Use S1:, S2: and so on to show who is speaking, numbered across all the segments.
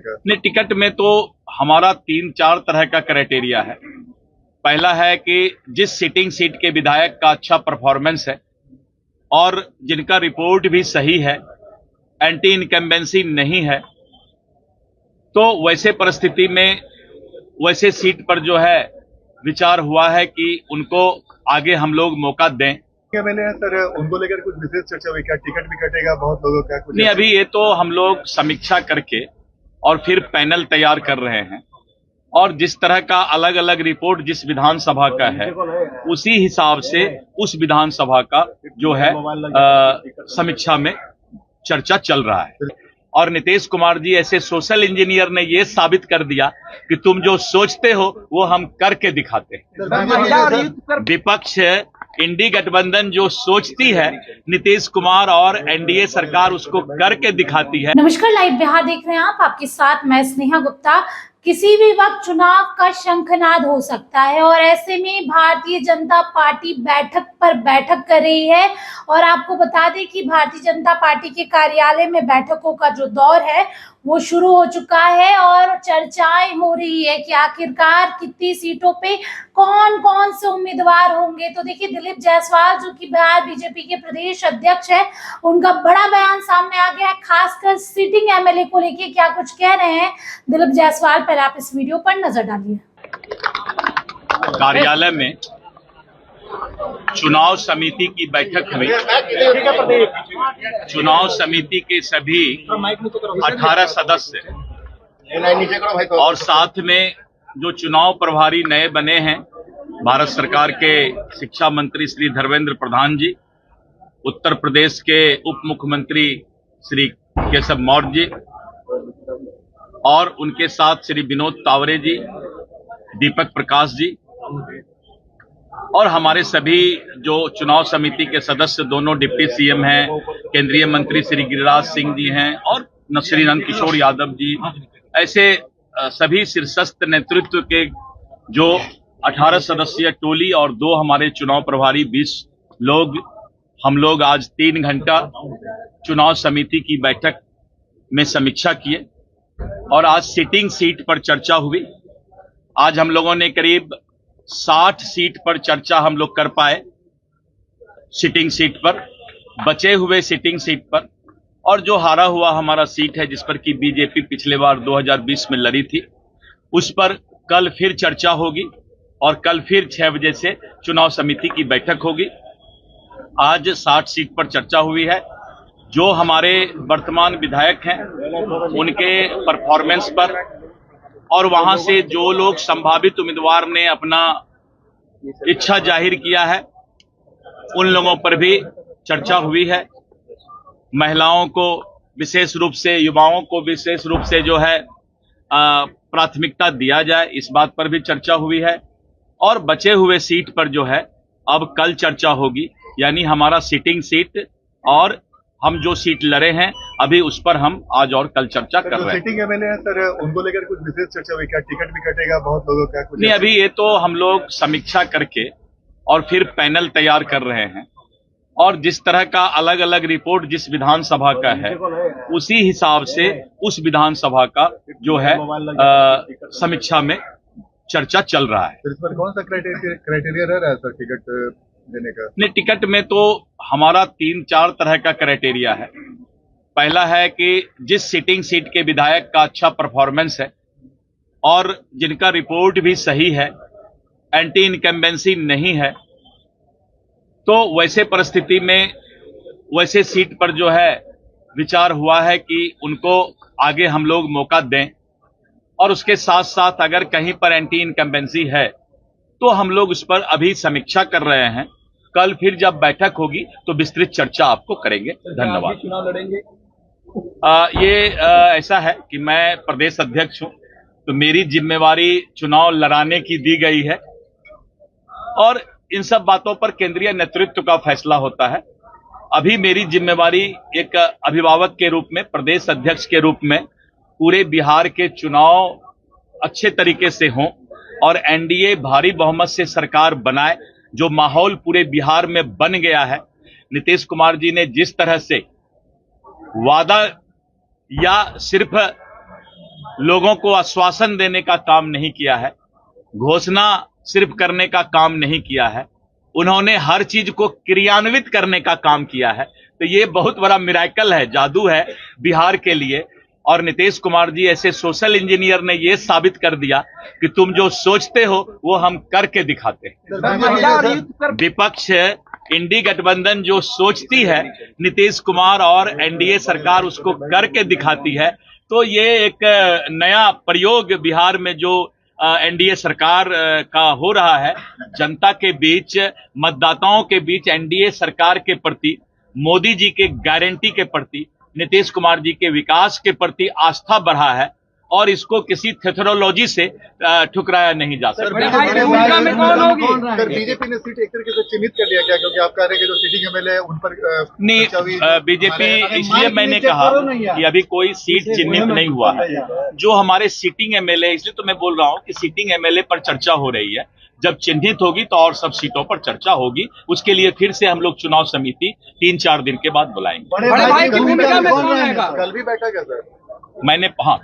S1: का?
S2: नहीं, टिकट में तो हमारा 3-4 तरह का क्राइटेरिया है। पहला है कि जिस सिटिंग सीट के विधायक का अच्छा परफॉर्मेंस है और जिनका रिपोर्ट भी सही है, एंटी इनकम्बेंसी नहीं है, तो वैसे परिस्थिति में वैसे सीट पर जो है विचार हुआ है कि उनको आगे हम लोग मौका दें।
S1: क्या मैंने सर उनको लेकर कुछ विशेष चर्चा हुई, क्या टिकट भी कटेगा बहुत लोगों का? कुछ
S2: नहीं, अभी ये तो हम लोग समीक्षा करके और फिर पैनल तैयार कर रहे हैं और जिस तरह का अलग अलग रिपोर्ट जिस विधानसभा का है उसी हिसाब से उस विधानसभा का जो है समीक्षा में चर्चा चल रहा है। और नीतीश कुमार जी ऐसे सोशल इंजीनियर ने ये साबित कर दिया कि तुम जो सोचते हो वो हम करके दिखाते हैं। विपक्ष इंडी गठबंधन जो सोचती है, नीतीश कुमार और एनडीए सरकार उसको करके दिखाती है।
S3: नमस्कार, लाइव बिहार देख रहे हैं आप, आपके साथ मैं स्नेहा गुप्ता। किसी भी वक्त चुनाव का शंखनाद हो सकता है और ऐसे में भारतीय जनता पार्टी बैठक पर बैठक कर रही है। और आपको बता दें कि भारतीय जनता पार्टी के कार्यालय में बैठकों का जो दौर है वो शुरू हो चुका है और चर्चाएं हो रही है कि आखिरकार कितनी सीटों पे कौन कौन से उम्मीदवार होंगे। तो देखिए, दिलीप जायसवाल जो कि बिहार बीजेपी के प्रदेश अध्यक्ष है, उनका बड़ा बयान सामने आ गया है, खासकर सिटिंग एमएलए को लेके क्या कुछ कह रहे हैं दिलीप जायसवाल। पहले आप इस वीडियो पर नजर डालिए।
S2: कार्यालय में चुनाव समिति की बैठक हुई। चुनाव समिति के सभी 18 सदस्य और साथ में जो चुनाव प्रभारी नए बने हैं, भारत सरकार के शिक्षा मंत्री श्री धर्मेंद्र प्रधान जी, उत्तर प्रदेश के उप मुख्यमंत्री श्री केशव मौर्य जी और उनके साथ श्री विनोद तावरे जी, दीपक प्रकाश जी और हमारे सभी जो चुनाव समिति के सदस्य, दोनों डिप्टी सीएम हैं, केंद्रीय मंत्री श्री गिरिराज सिंह जी हैं और श्री नंद किशोर यादव जी, ऐसे सभी शीर्षस्थ नेतृत्व के जो 18 सदस्यीय टोली और 2 हमारे चुनाव प्रभारी, 20 लोग, हम लोग आज 3 घंटा चुनाव समिति की बैठक में समीक्षा किए और आज सिटिंग सीट पर चर्चा हुई। आज हम लोगों ने करीब 60 सीट पर चर्चा हम लोग कर पाए, सिटिंग सीट पर, बचे हुए सिटिंग सीट पर, और जो हारा हुआ हमारा सीट है जिस पर कि बीजेपी पिछले बार 2020 में लड़ी थी, उस पर कल फिर चर्चा होगी और कल फिर 6 बजे से चुनाव समिति की बैठक होगी। आज 60 सीट पर चर्चा हुई है। जो हमारे वर्तमान विधायक हैं उनके परफॉर्मेंस पर और वहां से जो लोग संभावित उम्मीदवार ने अपना इच्छा जाहिर किया है उन लोगों पर भी चर्चा हुई है। महिलाओं को विशेष रूप से, युवाओं को विशेष रूप से जो है प्राथमिकता दिया जाए, इस बात पर भी चर्चा हुई है। और बचे हुए सीट पर जो है अब कल चर्चा होगी, यानी हमारा सिटिंग सीट और हम जो सीट लड़े हैं अभी उस पर हम आज और कल चर्चा कर रहे हैं।
S1: सिटिंग एमएलए सर उनको लेकर कुछ विशेष चर्चा हुई, क्या टिकट भी कटेगा बहुत लोगों का? कुछ
S2: नहीं, अभी ये तो हम लोग समीक्षा करके और फिर पैनल तैयार कर रहे हैं और जिस तरह का अलग अलग रिपोर्ट जिस विधानसभा का है उसी हिसाब से उस विधानसभा का जो है समीक्षा में चर्चा चल रहा है।
S1: इस पर कौन सा क्राइटेरिया रह रहा है सर टिकट देने का?
S2: नहीं, टिकट में तो हमारा 3-4 तरह का क्राइटेरिया है। पहला है कि जिस सिटिंग सीट के विधायक का अच्छा परफॉर्मेंस है और जिनका रिपोर्ट भी सही है, एंटी इनकम्बेंसी नहीं है, तो वैसे परिस्थिति में वैसे सीट पर जो है विचार हुआ है कि उनको आगे हम लोग मौका दें और उसके साथ साथ अगर कहीं पर एंटी इनकम्बेंसी है तो हम लोग उस पर अभी समीक्षा कर रहे हैं। कल फिर जब बैठक होगी तो विस्तृत चर्चा आपको करेंगे। धन्यवाद।
S1: चुनाव लड़ेंगे?
S2: ऐसा है कि मैं प्रदेश अध्यक्ष हूं तो मेरी जिम्मेवारी चुनाव लड़ाने की दी गई है और इन सब बातों पर केंद्रीय नेतृत्व का फैसला होता है। अभी मेरी जिम्मेवारी एक अभिभावक के रूप में, प्रदेश अध्यक्ष के रूप में पूरे बिहार के चुनाव अच्छे तरीके से हों और एनडीए भारी बहुमत से सरकार बनाए। जो माहौल पूरे बिहार में बन गया है, नीतीश कुमार जी ने जिस तरह से वादा या सिर्फ लोगों को आश्वासन देने का काम नहीं किया है, घोषणा सिर्फ करने का काम नहीं किया है, उन्होंने हर चीज को क्रियान्वित करने का काम किया है। तो ये बहुत बड़ा मिरेकल है, जादू है बिहार के लिए। और नीतीश कुमार जी ऐसे सोशल इंजीनियर ने ये साबित कर दिया कि तुम जो सोचते हो वो हम करके दिखाते हैं। विपक्ष इंडी गठबंधन जो सोचती है, नीतीश कुमार और एनडीए सरकार उसको करके दिखाती है। तो ये एक नया प्रयोग बिहार में जो एनडीए सरकार का हो रहा है, जनता के बीच, मतदाताओं के बीच एनडीए सरकार के प्रति, मोदी जी के गारंटी के प्रति, नीतीश कुमार जी के विकास के प्रति आस्था बढ़ा है और इसको किसी थेथरोलॉजी से ठुकराया नहीं जा सकता।
S1: सर, बीजेपी ने सीट एक तरीके से चिन्हित कर लिया क्या, क्योंकि आप कह रहे हैं कि जो सिटिंग एमएलए है उन पर
S2: नहीं, बीजेपी, इसलिए मैंने कहा कि अभी कोई सीट चिन्हित नहीं हुआ है। जो हमारे सिटिंग एमएलए, इसलिए तो मैं बोल रहा हूं कि सिटिंग एमएलए पर चर्चा हो रही है। जब चिन्हित होगी तो और सब सीटों पर चर्चा होगी। उसके लिए फिर से हम लोग चुनाव समिति 3-4 दिन के बाद बुलाएंगे।
S1: कल भी बैठक है सर?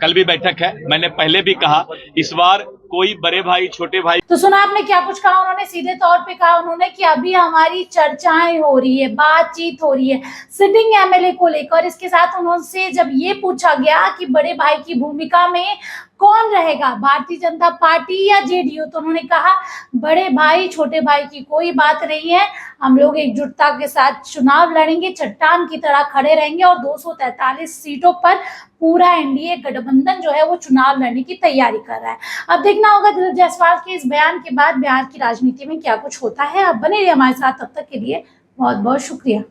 S2: कल भी बैठक है। मैंने पहले भी कहा, इस बार कोई बड़े भाई छोटे भाई।
S3: तो सुना आपने क्या कुछ कहा। उन्होंने सीधे तौर पे कहा उन्होंने कि अभी हमारी चर्चाएं हो रही है, बातचीत हो रही है सिटिंग एमएलए को लेकर। इसके साथ उन्होंने जब ये पूछा गया कि बड़े भाई की भूमिका में कौन रहेगा, भारतीय जनता पार्टी या जेडीयू, तो उन्होंने कहा बड़े भाई छोटे भाई की कोई बात नहीं है, हम लोग एकजुटता के साथ चुनाव लड़ेंगे, चट्टान की तरह खड़े रहेंगे और 243 सीटों पर पूरा एनडीए गठबंधन जो है वो चुनाव लड़ने की तैयारी कर रहा है। अब देखना होगा दिलीप जायसवाल के इस बयान के बाद बिहार की राजनीति में क्या कुछ होता है। अब बने रहिए हमारे साथ, तब तक के लिए बहुत बहुत शुक्रिया।